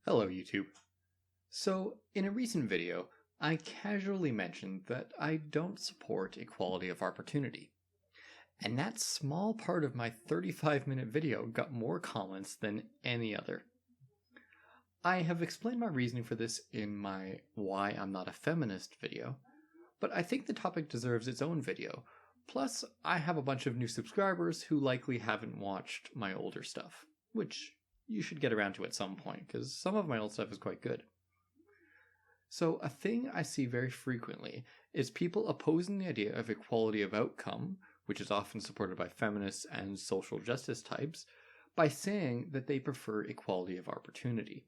Hello YouTube. So, in a recent video, I casually mentioned that I don't support equality of opportunity. And that small part of my 35-minute video got more comments than any other. I have explained my reasoning for this in my Why I'm Not a Feminist video, but I think the topic deserves its own video. Plus, I have a bunch of new subscribers who likely haven't watched my older stuff, which you should get around to at some point, because some of my old stuff is quite good. So, a thing I see very frequently is people opposing the idea of equality of outcome, which is often supported by feminists and social justice types, by saying that they prefer equality of opportunity.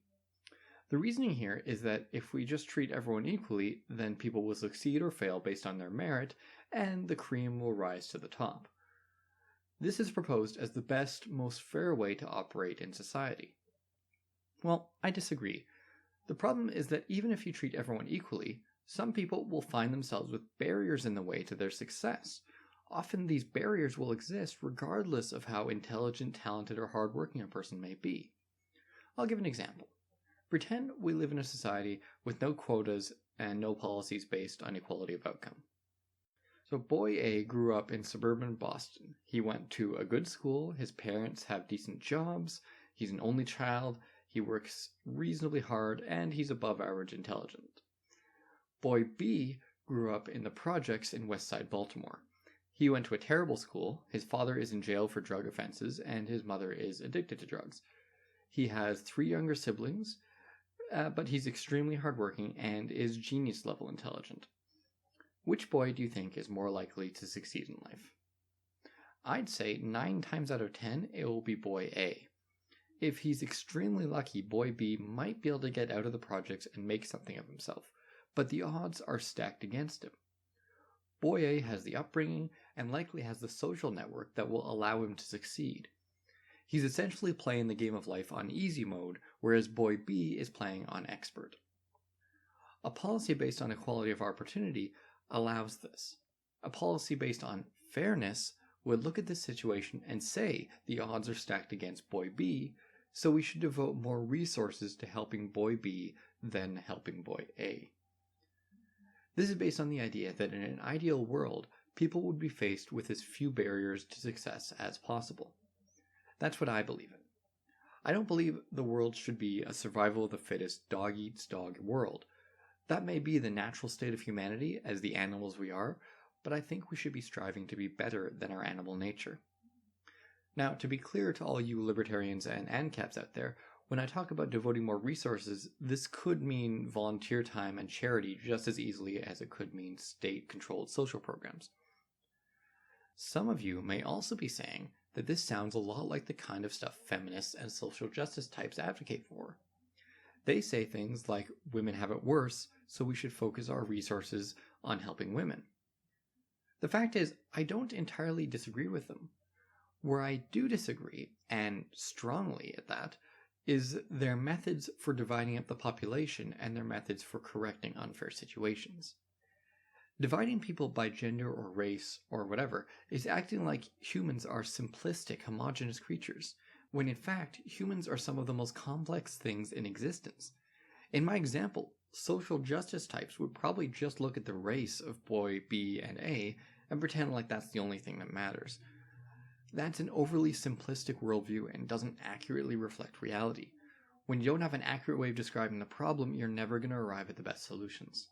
The reasoning here is that if we just treat everyone equally, then people will succeed or fail based on their merit, and the cream will rise to the top. This is proposed as the best, most fair way to operate in society. Well, I disagree. The problem is that even if you treat everyone equally, some people will find themselves with barriers in the way to their success. Often these barriers will exist regardless of how intelligent, talented, or hardworking a person may be. I'll give an example. Pretend we live in a society with no quotas and no policies based on equality of outcome. So boy A grew up in suburban Boston. He went to a good school, his parents have decent jobs, he's an only child, he works reasonably hard, and he's above average intelligent. Boy B grew up in the projects in West Side Baltimore. He went to a terrible school, his father is in jail for drug offenses, and his mother is addicted to drugs. He has 3 younger siblings, but he's extremely hardworking and is genius level intelligent. Which boy do you think is more likely to succeed in life? I'd say 9 times out of 10 it will be boy A. If he's extremely lucky, boy B might be able to get out of the projects and make something of himself, but the odds are stacked against him. Boy A has the upbringing and likely has the social network that will allow him to succeed. He's essentially playing the game of life on easy mode, whereas boy B is playing on expert. A policy based on equality of opportunity allows this. A policy based on fairness would look at this situation and say the odds are stacked against boy B, so we should devote more resources to helping boy B than helping boy A. This is based on the idea that in an ideal world, people would be faced with as few barriers to success as possible. That's what I believe in. I don't believe the world should be a survival of the fittest, dog eats dog world. That may be the natural state of humanity as the animals we are, but I think we should be striving to be better than our animal nature. Now, to be clear to all you libertarians and ANCAPs out there, when I talk about devoting more resources, this could mean volunteer time and charity just as easily as it could mean state-controlled social programs. Some of you may also be saying that this sounds a lot like the kind of stuff feminists and social justice types advocate for. They say things like women have it worse, so we should focus our resources on helping women. The fact is, I don't entirely disagree with them. Where I do disagree, and strongly at that, is their methods for dividing up the population and their methods for correcting unfair situations. Dividing people by gender or race or whatever is acting like humans are simplistic, homogeneous creatures, when in fact humans are some of the most complex things in existence. In my example, social justice types would probably just look at the race of boy B and A and pretend like that's the only thing that matters. That's an overly simplistic worldview and doesn't accurately reflect reality. When you don't have an accurate way of describing the problem, you're never going to arrive at the best solutions.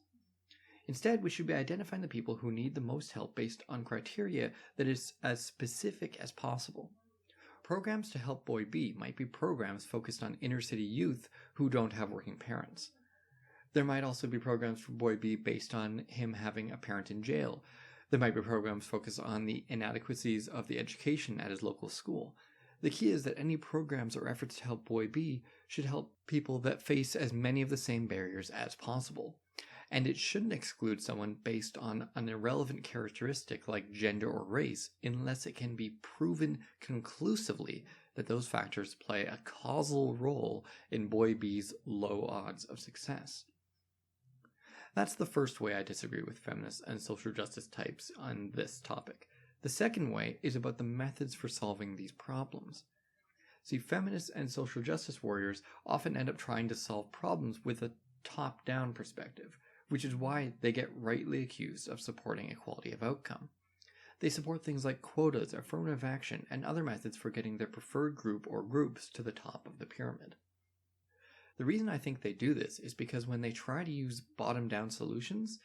Instead, we should be identifying the people who need the most help based on criteria that is as specific as possible. Programs to help boy B might be programs focused on inner-city youth who don't have working parents. There might also be programs for boy B based on him having a parent in jail. There might be programs focused on the inadequacies of the education at his local school. The key is that any programs or efforts to help boy B should help people that face as many of the same barriers as possible. And it shouldn't exclude someone based on an irrelevant characteristic like gender or race unless it can be proven conclusively that those factors play a causal role in boy B's low odds of success. That's the first way I disagree with feminists and social justice types on this topic. The second way is about the methods for solving these problems. See, feminists and social justice warriors often end up trying to solve problems with a top-down perspective, which is why they get rightly accused of supporting equality of outcome. They support things like quotas, affirmative action, and other methods for getting their preferred group or groups to the top of the pyramid. The reason I think they do this is because when they try to use bottom-down solutions,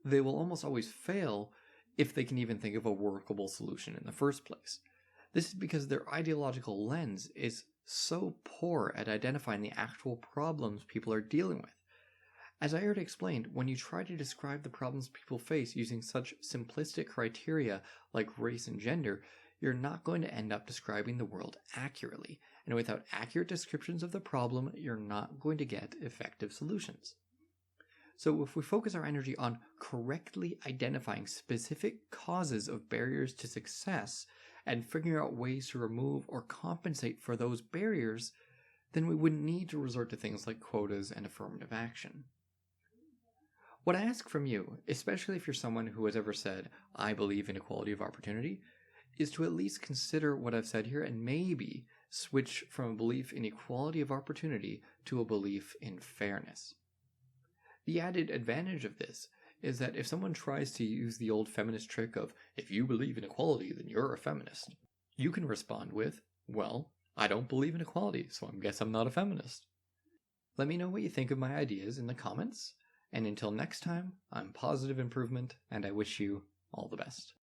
they will almost always fail if they can even think of a workable solution in the first place. This is because their ideological lens is so poor at identifying the actual problems people are dealing with. As I already explained, when you try to describe the problems people face using such simplistic criteria like race and gender, you're not going to end up describing the world accurately. And without accurate descriptions of the problem, you're not going to get effective solutions. So if we focus our energy on correctly identifying specific causes of barriers to success and figuring out ways to remove or compensate for those barriers, then we wouldn't need to resort to things like quotas and affirmative action. What I ask from you, especially if you're someone who has ever said, I believe in equality of opportunity, is to at least consider what I've said here and maybe switch from a belief in equality of opportunity to a belief in fairness. The added advantage of this is that if someone tries to use the old feminist trick of, if you believe in equality, then you're a feminist, you can respond with, well, I don't believe in equality, so I guess I'm not a feminist. Let me know what you think of my ideas in the comments, and until next time, I'm Positive Improvement, and I wish you all the best.